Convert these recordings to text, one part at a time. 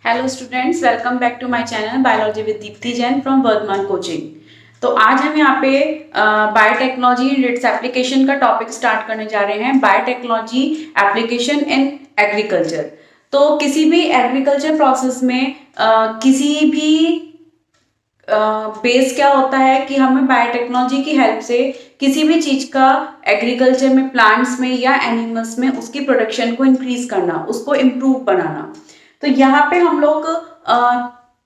Hello students, welcome back to my channel biology with Deepti Jain from Vardhman coaching. तो आज हम यहाँ पे बायोटेक्नोलॉजी एंड इट्स एप्लीकेशन का टॉपिक स्टार्ट करने जा रहे हैं। Biotechnology application in agriculture. तो किसी भी एग्रीकल्चर प्रोसेस में किसी भी बेस क्या होता है कि हमें बायोटेक्नोलॉजी की हेल्प से किसी भी चीज का एग्रीकल्चर में, प्लांट्स में या एनिमल्स में उसकी प्रोडक्शन को इंक्रीज करना, उसको इम्प्रूव बनाना। तो यहाँ पे हम लोग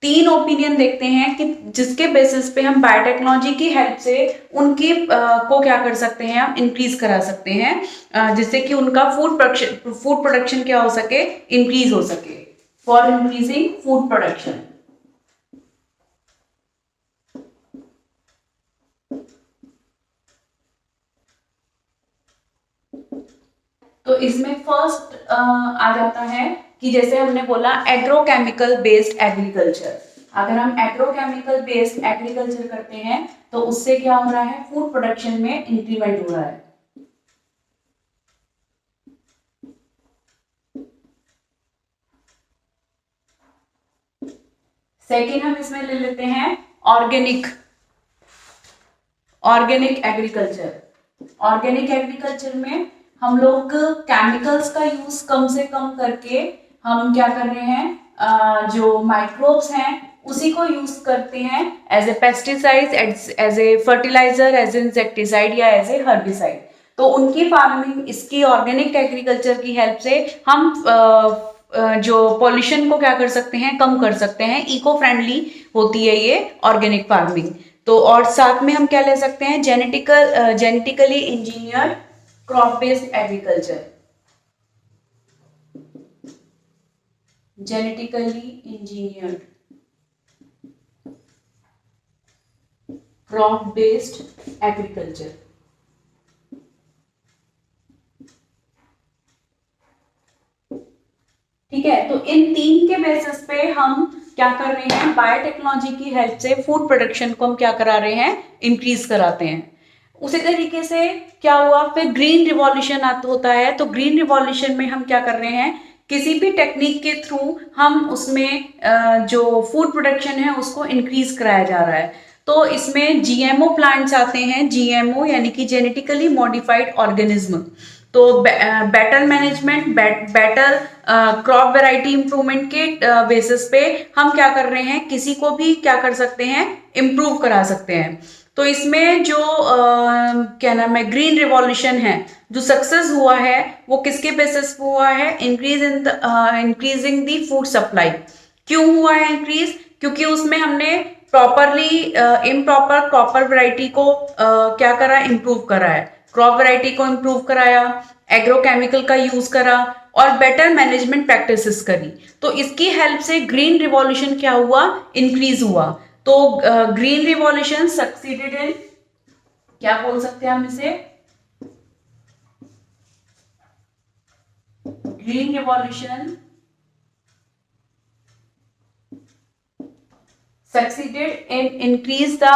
तीन ओपिनियन देखते हैं कि जिसके बेसिस पे हम बायोटेक्नोलॉजी की हेल्प से उनकी को क्या कर सकते हैं, हम इंक्रीज करा सकते हैं, जिससे कि उनका फूड प्रोडक्शन क्या हो सके, इंक्रीज हो सके, फॉर इंक्रीजिंग फूड प्रोडक्शन। तो इसमें फर्स्ट आ जाता है कि जैसे हमने बोला एग्रोकेमिकल बेस्ड एग्रीकल्चर। अगर हम एग्रोकेमिकल बेस्ड एग्रीकल्चर करते हैं तो उससे क्या हो रहा है, फूड प्रोडक्शन में इंक्रीमेंट हो रहा है। सेकेंड हम इसमें ले लेते हैं ऑर्गेनिक एग्रीकल्चर। ऑर्गेनिक एग्रीकल्चर में हम लोग केमिकल्स का यूज कम से कम करके हम क्या कर रहे हैं, जो माइक्रोब्स हैं उसी को यूज करते हैं as a pesticide, as a fertiliser, as a insecticide या एज ए हर्बिसाइड। तो उनकी फार्मिंग, इसकी ऑर्गेनिक एग्रीकल्चर की हेल्प से हम जो पॉल्यूशन को क्या कर सकते हैं, कम कर सकते हैं। इको फ्रेंडली होती है ये ऑर्गेनिक फार्मिंग। तो और साथ में हम क्या ले सकते हैं, genetically engineered crop based agriculture. Genetically engineered crop based agriculture. ठीक है, तो इन तीन के बेसिस पे हम क्या कर रहे हैं, बायोटेक्नोलॉजी की हेल्प से फूड प्रोडक्शन को हम क्या करा रहे हैं, इंक्रीज कराते हैं। उसी तरीके से क्या हुआ, फिर ग्रीन रिवॉल्यूशन होता है। तो ग्रीन रिवॉल्यूशन में हम क्या कर रहे हैं, किसी भी टेक्निक के थ्रू हम उसमें जो फूड प्रोडक्शन है उसको इंक्रीज कराया जा रहा है। तो इसमें जीएमओ प्लांट्स आते हैं। जीएमओ यानी कि जेनेटिकली मॉडिफाइड ऑर्गेनिज्म। तो better management, better crop variety improvement के बेसिस पे हम क्या कर रहे हैं, किसी को भी क्या कर सकते हैं, इम्प्रूव करा सकते हैं। तो इसमें जो क्या नाम है, ग्रीन रिवॉल्यूशन है जो सक्सेस हुआ है, वो किसके बेसिस पे हुआ है, इंक्रीजिंग द फूड सप्लाई। क्यों हुआ है इंक्रीज, क्योंकि उसमें हमने प्रॉपरली इम्प्रॉपर प्रॉपर वैरायटी को क्या करा, इम्प्रूव करा है। क्रॉप वैरायटी को इम्प्रूव कराया, एग्रोकेमिकल का यूज करा और बेटर मैनेजमेंट प्रैक्टिसेस करी। तो इसकी हेल्प से ग्रीन रिवॉल्यूशन क्या हुआ, इंक्रीज हुआ। तो ग्रीन रिवॉल्यूशन सक्सीडेड इन, क्या बोल सकते हैं हम इसे, green revolution succeeded in increase the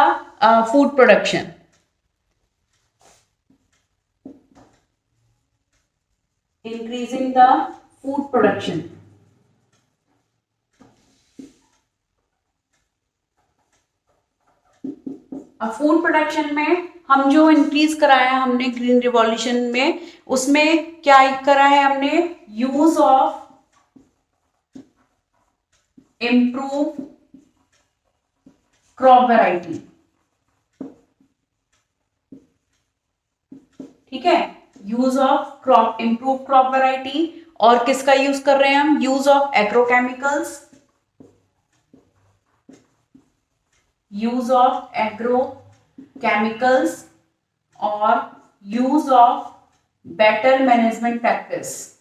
food production. Increasing the food production. अब फूड प्रोडक्शन में हम जो इंक्रीज कराया हमने ग्रीन रिवॉल्यूशन में, उसमें क्या करा है हमने, use of improve crop variety. ठीक है, use of crop, improve crop variety. और किसका यूज कर रहे हैं हम, use of agrochemicals, use of agrochemicals और use of better management practice.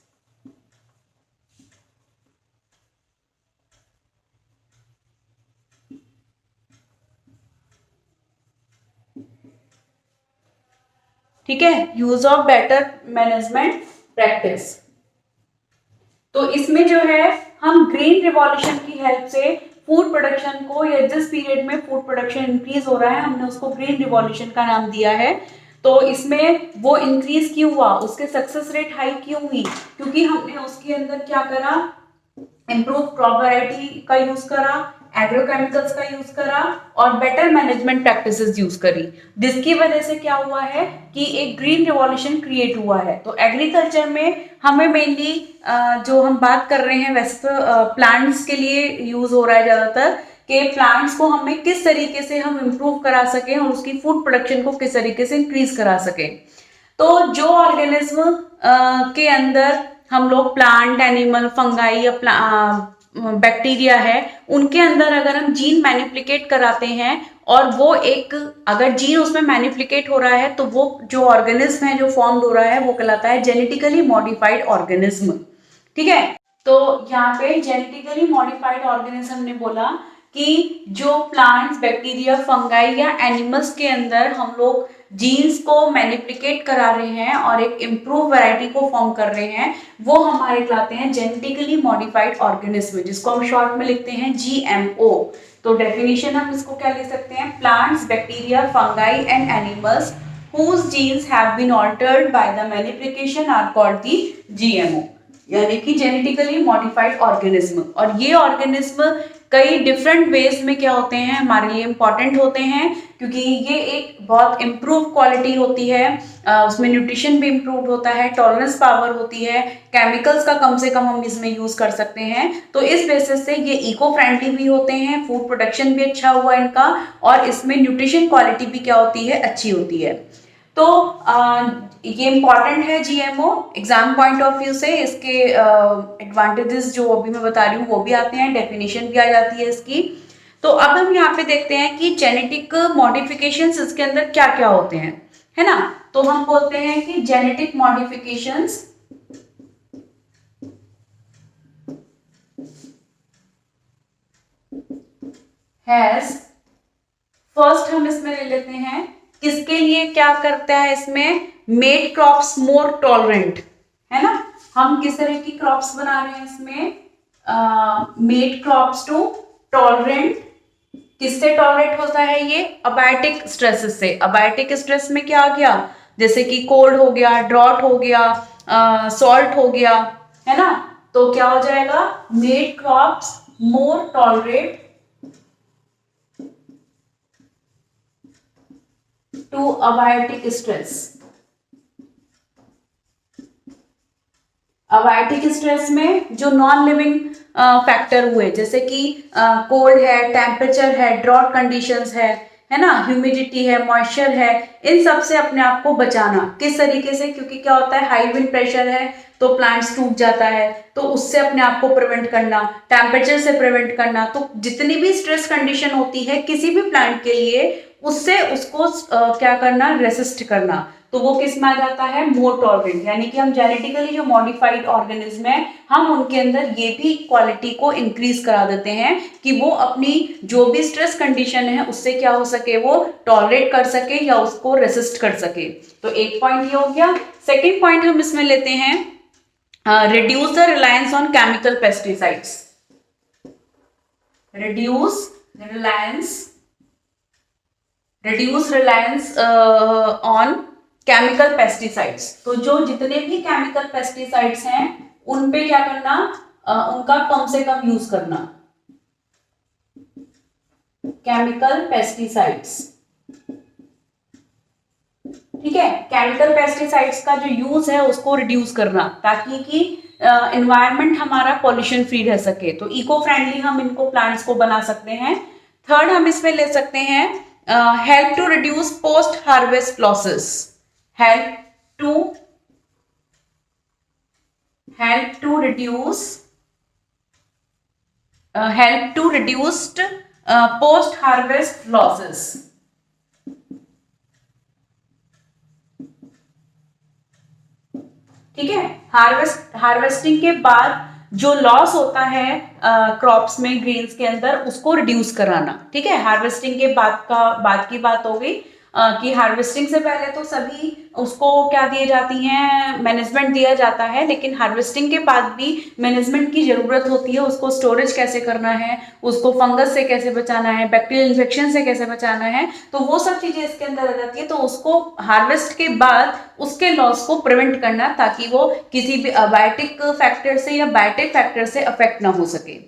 ठीक है, use of better management practice. तो इसमें जो है हम ग्रीन रिवॉल्यूशन की हेल्प से फूड प्रोडक्शन को, या जिस पीरियड में फूड प्रोडक्शन इंक्रीज हो रहा है, हमने उसको ग्रीन रिवॉल्यूशन का नाम दिया है। तो इसमें वो इंक्रीज क्यों हुआ, उसके सक्सेस रेट हाई क्यों हुई, क्योंकि हमने उसके अंदर क्या करा, इम्प्रूव क्रॉप वैरायटी का यूज करा, एग्रोकेमिकल्स का यूज करा और बेटर मैनेजमेंट प्रैक्टिसेस यूज करी, जिसकी वजह से क्या हुआ है कि एक ग्रीन रिवॉल्यूशन क्रिएट हुआ है। तो एग्रीकल्चर में हमें मेनली जो हम बात कर रहे हैं वैसे तो प्लांट्स के लिए यूज हो रहा है ज्यादातर, कि प्लांट्स को हमें किस तरीके से हम इम्प्रूव करा सकें और उसकी फूड प्रोडक्शन को किस तरीके से इंक्रीज करा सकें। तो जो ऑर्गेनिज्म के अंदर हम लोग प्लांट, एनिमल, फंगाई या बैक्टीरिया है, उनके अंदर अगर हम जीन मैनिपुलेट कराते हैं और वो एक अगर जीन उसमें मैनिपुलेट हो रहा है तो वो जो ऑर्गेनिज्म है जो फॉर्म हो रहा है वो कहलाता है जेनेटिकली मॉडिफाइड ऑर्गेनिज्म। ठीक है, तो यहाँ पे जेनेटिकली मॉडिफाइड ऑर्गेनिज्म ने बोला कि जो प्लांट्स, बैक्टीरिया, फंगाई या एनिमल्स के अंदर हम लोग जीन्स को मैनिपुलेट करा रहे हैं और एक इम्प्रूव वैरायटी को फॉर्म कर रहे हैं, वो हमारे कहलाते हैं जेनेटिकली मॉडिफाइड ऑर्गेनिज्म, जिसको हम शॉर्ट में लिखते हैं जीएमओ। तो डेफिनेशन हम इसको क्या लिख सकते हैं, plants, bacteria, fungi and animals whose genes have been altered by the manipulation are called the GMO, यानी कि जेनेटिकली मॉडिफाइड ऑर्गेनिज्म। और ये ऑर्गेनिज्म कई डिफरेंट वेज में क्या होते हैं, हमारे लिए इंपॉर्टेंट होते हैं, क्योंकि ये एक बहुत इम्प्रूव क्वालिटी होती है, उसमें न्यूट्रिशन भी इम्प्रूव होता है, टॉलरेंस पावर होती है, केमिकल्स का कम से कम हम इसमें यूज कर सकते हैं। तो इस बेसिस से ये इको फ्रेंडली भी होते हैं, फूड प्रोडक्शन भी अच्छा हुआ इनका, और इसमें न्यूट्रिशन क्वालिटी भी क्या होती है, अच्छी होती है। तो ये इंपॉर्टेंट है GMO exam point of view से। इसके एडवांटेजेस जो अभी मैं बता रही हूँ वो भी आते हैं, डेफिनेशन भी आ जाती है इसकी। तो अब हम यहाँ पे देखते हैं कि जेनेटिक मॉडिफिकेशंस इसके अंदर क्या क्या होते हैं, है ना। तो हम बोलते हैं कि जेनेटिक मॉडिफिकेशंस हैज, फर्स्ट हम इसमें ले लेते हैं किसके लिए क्या करता है, इसमें मेड क्रॉप्स मोर टॉलरेंट, है ना। हम किस तरह की क्रॉप्स बना रहे हैं इसमें, मेड क्रॉप्स टू टॉलरेंट। किससे टॉलरेट होता है ये, अबायोटिक स्ट्रेसेस से। अबायोटिक स्ट्रेस में क्या आ गया, जैसे कि कोल्ड हो गया, ड्रॉट हो गया, सॉल्ट हो गया, है ना। तो क्या हो जाएगा, made crops more tolerate to abiotic stress. Abiotic stress में जो नॉन लिविंग फैक्टर हुए, जैसे कि कोल्ड है, टेम्परेचर है, ड्रॉट कंडीशंस है ना, ह्यूमिडिटी है, मॉइस्चर है, इन सब से अपने आप को बचाना। किस तरीके से, क्योंकि क्या होता है, हाई विंड प्रेशर है तो प्लांट्स टूट जाता है, तो उससे अपने आप को प्रिवेंट करना, टेम्परेचर से प्रिवेंट करना। तो जितनी भी स्ट्रेस कंडीशन होती है किसी भी प्लांट के लिए, उससे उसको क्या करना, रेसिस्ट करना। तो वो किस में आ जाता है, मोर टॉलरेंट। यानी कि हम जेनेटिकली जो मॉडिफाइड ऑर्गेनिज्म है, हम उनके अंदर ये भी क्वालिटी को इंक्रीज करा देते हैं कि वो अपनी जो भी स्ट्रेस कंडीशन है उससे क्या हो सके, वो टॉलरेट कर सके या उसको रेसिस्ट कर सके। तो एक पॉइंट ये हो गया। सेकेंड पॉइंट हम इसमें लेते हैं, reduce the reliance on chemical pesticides. Reduce reliance on chemical pesticides. तो जो जितने भी केमिकल पेस्टिसाइड्स हैं उन पे क्या करना, उनका कम से कम यूज करना। केमिकल पेस्टिसाइड्स, ठीक है, केमिकल पेस्टिसाइड्स का जो यूज है उसको रिड्यूस करना, ताकि कि एनवायरनमेंट हमारा पॉल्यूशन फ्री रह सके। तो इको फ्रेंडली हम इनको प्लांट्स को बना सकते हैं। थर्ड हम इसमें ले सकते हैं, help to reduce post harvest losses. help to reduce post harvest losses। ठीक है, हार्वेस्टिंग के बाद जो लॉस होता है क्रॉप्स में, ग्रेन्स के अंदर, उसको रिड्यूस कराना। ठीक है, हार्वेस्टिंग के बाद की बात हो गई। कि हार्वेस्टिंग से पहले तो सभी उसको क्या दिए जाती हैं, मैनेजमेंट दिया जाता है, लेकिन हार्वेस्टिंग के बाद भी मैनेजमेंट की जरूरत होती है। उसको स्टोरेज कैसे करना है, उसको फंगस से कैसे बचाना है, बैक्टीरियल इन्फेक्शन से कैसे बचाना है, तो वो सब चीजें इसके अंदर आ जाती है। तो उसको हार्वेस्ट के बाद उसके लॉस को प्रिवेंट करना, ताकि वो किसी भी अबायोटिक फैक्टर से या बायोटिक फैक्टर से अफेक्ट ना हो सके।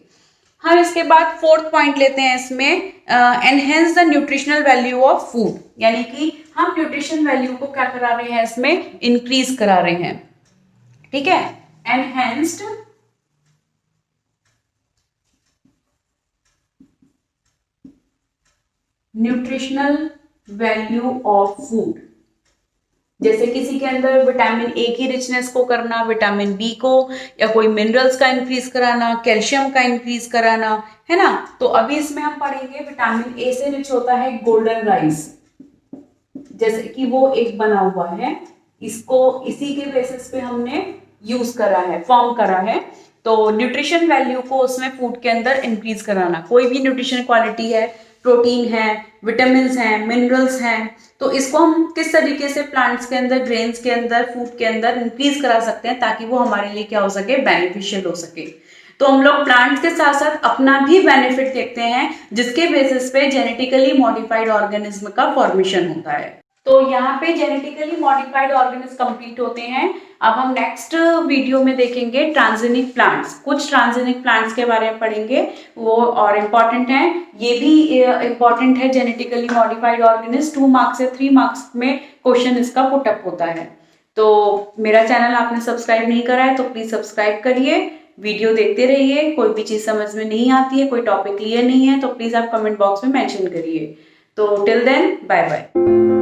हम इसके बाद फोर्थ पॉइंट लेते हैं इसमें, enhance the nutritional value of food, यानी कि हम न्यूट्रिशन वैल्यू को क्या करा रहे हैं, इसमें इंक्रीज करा रहे हैं। ठीक है, enhanced nutritional value of food, जैसे किसी के अंदर विटामिन ए की रिचनेस को करना, विटामिन बी को, या कोई मिनरल्स का इंक्रीज कराना, कैल्शियम का इंक्रीज कराना, है ना। तो अभी इसमें हम पढ़ेंगे विटामिन ए से रिच होता है गोल्डन राइस, जैसे कि वो एक बना हुआ है, इसको इसी के बेसिस पे हमने यूज करा है, फॉर्म करा है। तो न्यूट्रिशन वैल्यू को उसमें फूड के अंदर इंक्रीज कराना, कोई भी न्यूट्रिशन क्वालिटी है, प्रोटीन है, विटामिन हैं, मिनरल्स हैं, तो इसको हम किस तरीके से प्लांट्स के अंदर, ग्रेन्स के अंदर, फूड के अंदर इंक्रीज करा सकते हैं, ताकि वो हमारे लिए क्या हो सके, बेनिफिशियल हो सके। तो हम लोग प्लांट्स के साथ साथ अपना भी बेनिफिट देखते हैं, जिसके बेसिस पे जेनेटिकली मॉडिफाइड ऑर्गेनिज्म का फॉर्मेशन होता है। तो यहाँ पे जेनेटिकली मॉडिफाइड ऑर्गेनिज्म कंप्लीट होते हैं। अब हम नेक्स्ट वीडियो में देखेंगे ट्रांसजेनिक प्लांट्स, कुछ ट्रांसजेनिक प्लांट्स के बारे में पढ़ेंगे, वो और इम्पॉर्टेंट है, ये भी इम्पॉर्टेंट है। जेनेटिकली मॉडिफाइड ऑर्गेनिज्म 2 मार्क्स से 3 मार्क्स में क्वेश्चन इसका पुटअप होता है। तो मेरा चैनल आपने सब्सक्राइब नहीं करा है तो प्लीज सब्सक्राइब करिए, वीडियो देखते रहिए। कोई भी चीज समझ में नहीं आती है, कोई टॉपिक क्लियर नहीं है, तो प्लीज आप कमेंट बॉक्स में मेंशन करिए। तो टिल देन, बाय बाय।